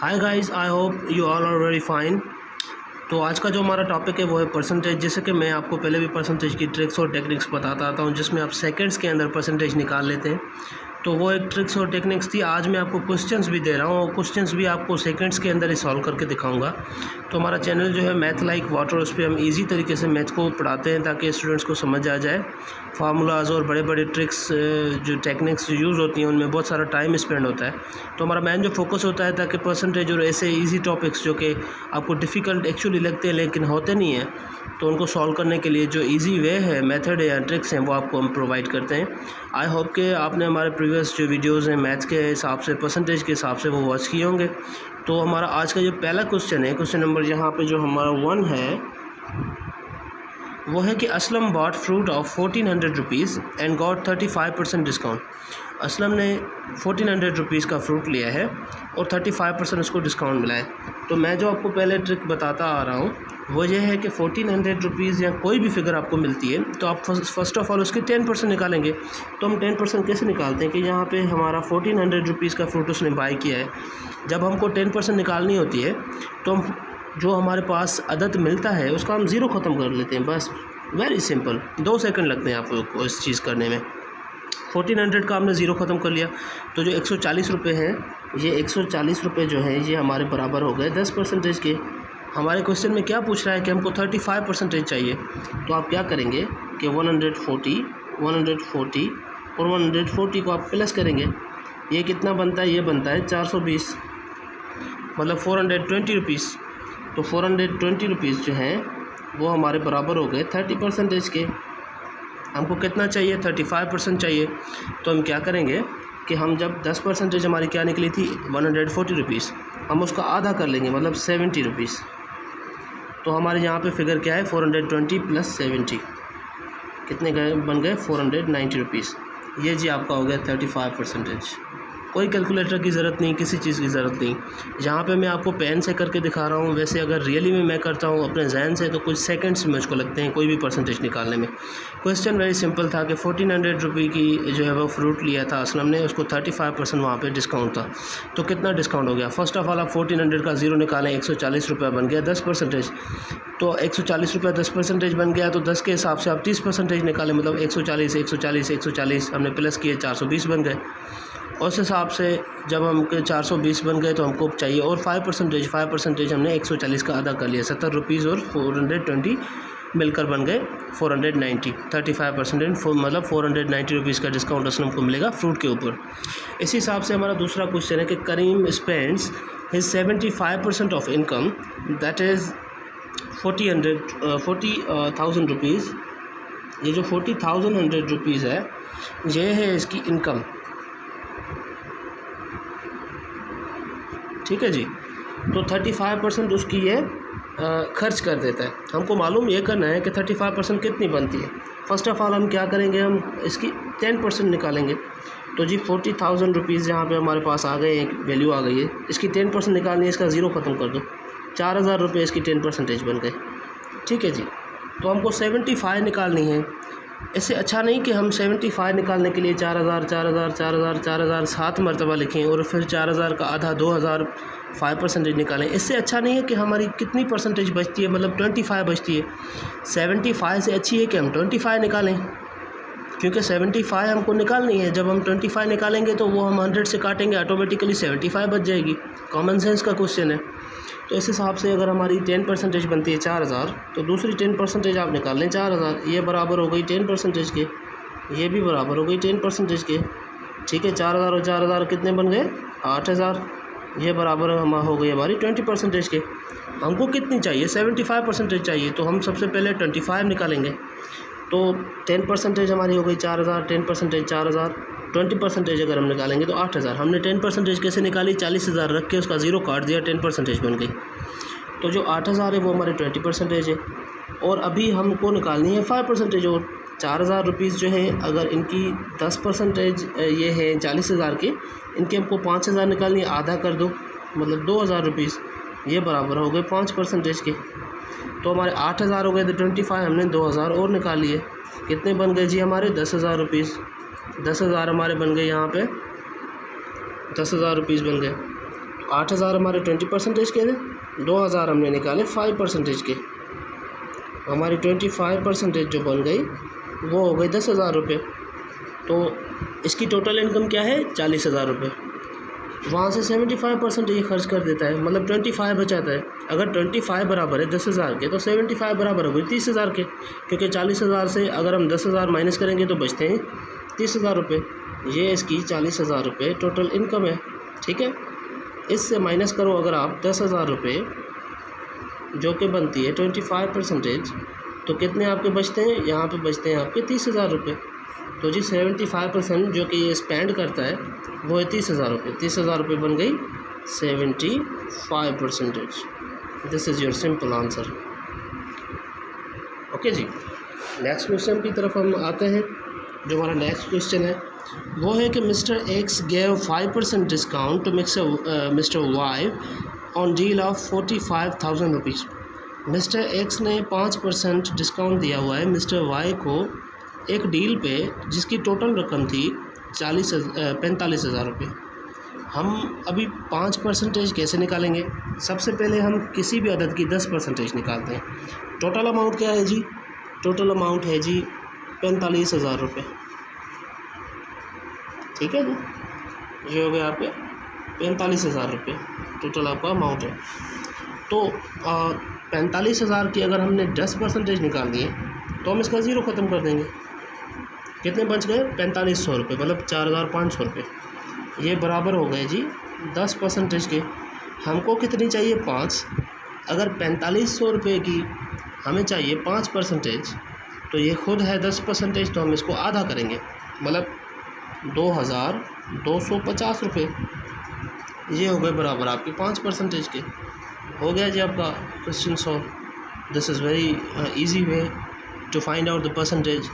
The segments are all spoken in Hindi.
Hi guys, I hope you all are very fine. तो आज का जो हमारा टॉपिक है वो है परसेंटेज। जैसे कि मैं आपको पहले भी परसेंटेज की ट्रिक्स और टेक्निक्स बताता आता हूँ जिसमें आप सेकंड्स के अंदर परसेंटेज निकाल लेते हैं। तो वो एक ट्रिक्स और टेक्निक्स थी। आज मैं आपको क्वेश्चंस भी दे रहा हूँ और क्वेश्चंस भी आपको सेकंड्स के अंदर ही सॉल्व करके दिखाऊंगा। तो हमारा चैनल जो है मैथ लाइक वाटर, उस पर हम इजी तरीके से मैथ को पढ़ाते हैं ताकि स्टूडेंट्स को समझ आ जाए। फार्मूलाज और बड़े बड़े ट्रिक्स जो टेक्निक्स यूज़ होती हैं उनमें बहुत सारा टाइम स्पेंड होता है। तो हमारा मेन जो फोकस होता है ताकि परसेंटेज और ऐसे इजी टॉपिक्स जो कि आपको डिफ़िकल्ट एक्चुअली लगते हैं लेकिन होते नहीं हैं, तो उनको सॉल्व करने के लिए जो इजी वे है, मेथड है या ट्रिक्स हैं, वो आपको हम प्रोवाइड करते हैं। आई होप कि आपने हमारे प्रीवियस जो वीडियोज़ हैं मैथ्स के हिसाब से, परसेंटेज के हिसाब से वो वॉच किए होंगे। तो हमारा आज का जो पहला क्वेश्चन है, क्वेश्चन नंबर यहाँ पे जो हमारा 1 है वो है कि Aslam bought fruit of 1400 rupees and got 35% discount. Aslam ने 1400 रुपीज़ का फ्रूट लिया है और 35% उसको डिस्काउंट मिला है। तो मैं जो आपको पहले ट्रिक बताता आ रहा हूँ वो ये है कि 1400 रुपीज़ या कोई भी फिगर आपको मिलती है तो आप फर्स्ट ऑफ ऑल उसके 10% निकालेंगे। तो हम 10% कैसे निकालते हैं कि यहाँ पे हमारा 1400 रुपीज़ का फ्रूट उसने बाय किया है। जब हमको 10% निकालनी होती है तो हम जो हमारे पास अदद मिलता है उसका हम ज़ीरो ख़त्म कर लेते हैं। बस वेरी सिंपल, 2 सेकंड लगते हैं आपको इस चीज़ करने में। 1400 का हमने ज़ीरो ख़त्म कर लिया तो जो 140 रुपये हैं, ये 140 रुपये जो हैं ये हमारे बराबर हो गए 10% के। हमारे क्वेश्चन में क्या पूछ रहा है कि हमको 35% चाहिए। तो आप क्या करेंगे कि 140 और 140 को आप प्लस करेंगे। ये कितना बनता है? ये बनता है 420, मतलब 420 रुपीज़। तो 420 रुपीज़ जो हैं वो हमारे बराबर हो गए 30% के। हमको कितना चाहिए? 35% चाहिए। तो हम क्या करेंगे कि हम जब 10% हमारी क्या निकली थी 140 रुपीज़, हम उसका आधा कर लेंगे, मतलब 70 रुपीज़। तो हमारे यहाँ पे फिगर क्या है? 420 + 70 कितने गए? बन गए 490 रुपीज़। ये जी आपका हो गया 35%। कोई कैलकुलेटर की ज़रूरत नहीं, किसी चीज़ की ज़रूरत नहीं। यहाँ पे मैं आपको पेन से करके दिखा रहा हूँ, वैसे अगर रियली में मैं करता हूँ अपने जहन से तो कुछ सेकंड्स मुझको लगते हैं कोई भी परसेंटेज निकालने में। क्वेश्चन वेरी सिंपल था कि 1400 रुपये की जो है वो फ्रूट लिया था असलम ने, उसको 35% वहाँ पे डिस्काउंट था। तो कितना डिस्काउंट हो गया? फर्स्ट ऑफ ऑल आप 1400 का ज़ीरो निकालें, 140 रुपये बन गया 10%। तो 140 रुपये 10% बन गया तो 10 के हिसाब से आप 30% निकालें, मतलब 140 हमने प्लस किए 420 बन गए। उस हिसाब से जब हम 420 बन गए तो हमको चाहिए और 5% हमने 140 का अदा कर लिया। 70 रुपीज़ और 420 मिलकर बन गए 490। 35% मतलब 490 रुपीज़ का डिस्काउंट असलम को मिलेगा फ्रूट के ऊपर। इसी हिसाब से हमारा दूसरा क्वेश्चन है कि Karim spends his 75% of income, that is 40,000 rupees. ये जो 40,000 रुपीज़ है ये है इसकी इनकम, ठीक है जी। तो 35% उसकी ये खर्च कर देता है। हमको मालूम ये करना है कि 35% कितनी बनती है। फ़र्स्ट ऑफ़ ऑल हम क्या करेंगे, हम इसकी 10% निकालेंगे। तो जी 40,000 रुपीज़ यहाँ पे हमारे पास आ गए, एक वैल्यू आ गई है। इसकी 10% निकालनी है, इसका ज़ीरो ख़त्म कर दो, 4,000 रुपये इसकी 10% बन गए, ठीक है जी। तो हमको 75 निकालनी है। इससे अच्छा नहीं कि हम 75 निकालने के लिए 4,000 7 मरतबा लिखें और फिर 4,000 का आधा 2,000 5% निकालें। इससे अच्छा नहीं है कि हमारी कितनी परसेंटेज बचती है, मतलब 25 बचती है। 75 से अच्छी है कि हम 25 निकालें, क्योंकि 75 हमको निकालनी है। जब हम 25 निकालेंगे तो वो हम 100 से काटेंगे, ऑटोमेटिकली 75 बच जाएगी। कॉमन सेंस का क्वेश्चन है। तो इस हिसाब से अगर हमारी 10% बनती है 4,000 तो दूसरी 10% आप निकाल लें 4,000। ये बराबर हो गई 10% के, ये भी बराबर हो गई 10% के, ठीक है। 4,000 और 4,000 कितने बन गए? 8,000। ये बराबर हम हो गई हमारी 20% के। हमको कितनी चाहिए? 75% चाहिए। तो हम सबसे पहले 25 निकालेंगे। तो 10% हमारी हो गई 4,000, 10% 4,000, 20% अगर हम निकालेंगे तो 8,000। हमने 10% कैसे निकाली? 40,000 रख के उसका ज़ीरो काट दिया, 10% बन गई। तो जो 8,000 है वो हमारे 20% है। और अभी हमको निकालनी है 5%। और 4,000 रुपीज़ जो है, अगर इनकी 10% ये है 40,000 के, इनके हमको 5,000 निकालनी है, आधा कर दो, मतलब 2,000 रुपीज़। ये बराबर हो गए 5% के। तो हमारे 8,000 हो गए थे 25, हमने 2,000 और निकाल लिए। कितने बन गए जी हमारे? 10,000 रुपीज़। 10,000 हमारे बन गए यहाँ पे 10,000 रुपीज़ बन गए। 8,000 हमारे 20% के थे, 2,000 हमने निकाले 5% के, हमारी 25% जो बन गई वो हो गई 10,000 रुपये। तो इसकी टोटल इनकम क्या है 40,000 रुपये। वहाँ से 75% ये खर्च कर देता है, मतलब 25 बचाता है। अगर 25 बराबर है 10,000 के तो 75 बराबर हो गई 30,000 के, क्योंकि 40,000 से अगर हम 10,000 माइनस करेंगे तो बचते हैं 30,000 रुपये। ये इसकी 40,000 रुपये टोटल इनकम है। ठीक है, इससे माइनस करो अगर आप 10,000 रुपये जो कि बनती है 25%, तो कितने आपके बचते हैं, यहाँ पे बचते हैं आपके 30,000 रुपये। तो जी 75% जो कि ये स्पेंड करता है वो है 30,000 रुपये। 30,000 रुपये बन गई 75%। This is your simple answer. Okay जी, नेक्स्ट क्वेश्चन की तरफ हम आते हैं। जो हमारा नेक्स्ट क्वेश्चन है वो है कि mister x gave 5% discount to mister y on deal of 45,000 rupees. Mister x ने 5% डिस्काउंट दिया हुआ है मिस्टर वाई को एक डील पे जिसकी टोटल रकम थी 45,000 रुपये। हम अभी 5% कैसे निकालेंगे? सबसे पहले हम किसी भी अदद की 10% निकालते हैं। टोटल अमाउंट क्या है जी? टोटल अमाउंट है जी 45,000 रुपये। ठीक है जी, ये हो गए आपके 45,000 रुपये टोटल आपका अमाउंट है। तो 45,000 की अगर हमने 10% निकाल दिए तो हम इसका ज़ीरो ख़त्म कर देंगे। कितने बच गए? 4500 रुपये, मतलब 4,500 रुपये। ये बराबर हो गए जी 10% के। हमको कितनी चाहिए? 5। अगर 4500 रुपये की हमें चाहिए 5%, तो ये खुद है 10%, तो हम इसको आधा करेंगे, मतलब 2,250 रुपये। ये हो गए बराबर आपके 5% के। हो गया जी आपका question solve. This is very easy way to find out the percentage.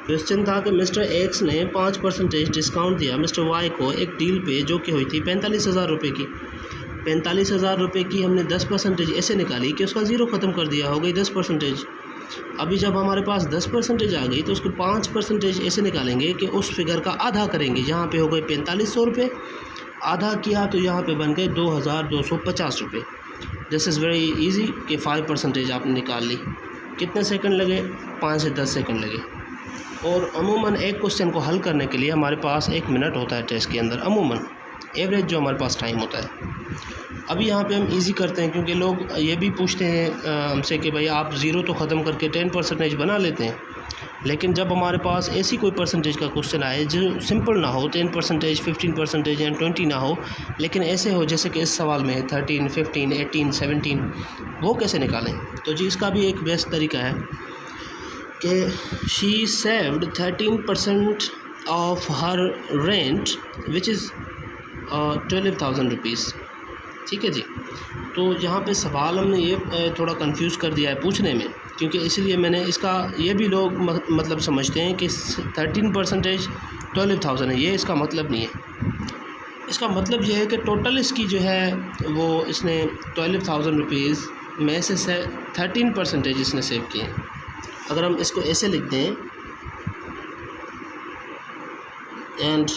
Question था कि मिस्टर एक्स ने 5% डिस्काउंट दिया मिस्टर वाई को एक डील पे जो कि हुई थी 45,000 रुपये की। 45,000 रुपये की हमने 10% ऐसे निकाली कि उसका ज़ीरो ख़त्म कर दिया, हो गई 10%। अभी जब हमारे पास 10% आ गई तो उसको 5% ऐसे निकालेंगे कि उस फिगर का आधा करेंगे। यहाँ पे हो गए 4500 रुपये, आधा किया तो यहाँ पे बन गए 2,250 रुपये। दिस इज़ वेरी इजी कि 5% आपने निकाल ली। कितने सेकंड लगे? 5 से 10 सेकंड लगे। और अमूमन एक क्वेश्चन को हल करने के लिए हमारे पास 1 मिनट होता है टेस्ट के अंदर, अमूमन एवरेज जो हमारे पास टाइम होता है। अभी यहाँ पे हम इजी करते हैं, क्योंकि लोग ये भी पूछते हैं हमसे कि भाई आप ज़ीरो तो ख़त्म करके 10% बना लेते हैं, लेकिन जब हमारे पास ऐसी कोई परसेंटेज का क्वेश्चन आए जो सिंपल ना हो, 10%, 15% या 20 ना हो, लेकिन ऐसे हो जैसे कि इस सवाल में 13, 15, 18, 17, वो कैसे निकालें? तो जी इसका भी एक बेस्ट तरीका है कि she saved 13% of her rent which is 12,000 rupees. ठीक है जी। तो यहाँ पे सवाल हमने ये थोड़ा कंफ्यूज कर दिया है पूछने में, क्योंकि इसलिए मैंने इसका, ये भी लोग मतलब समझते हैं कि 13% 12,000 है। ये इसका मतलब नहीं है। इसका मतलब ये है कि टोटल इसकी जो है वो इसने 12,000 रुपीज़ में से 13% इसने सेव किए। अगर हम इसको ऐसे लिख दें, एंड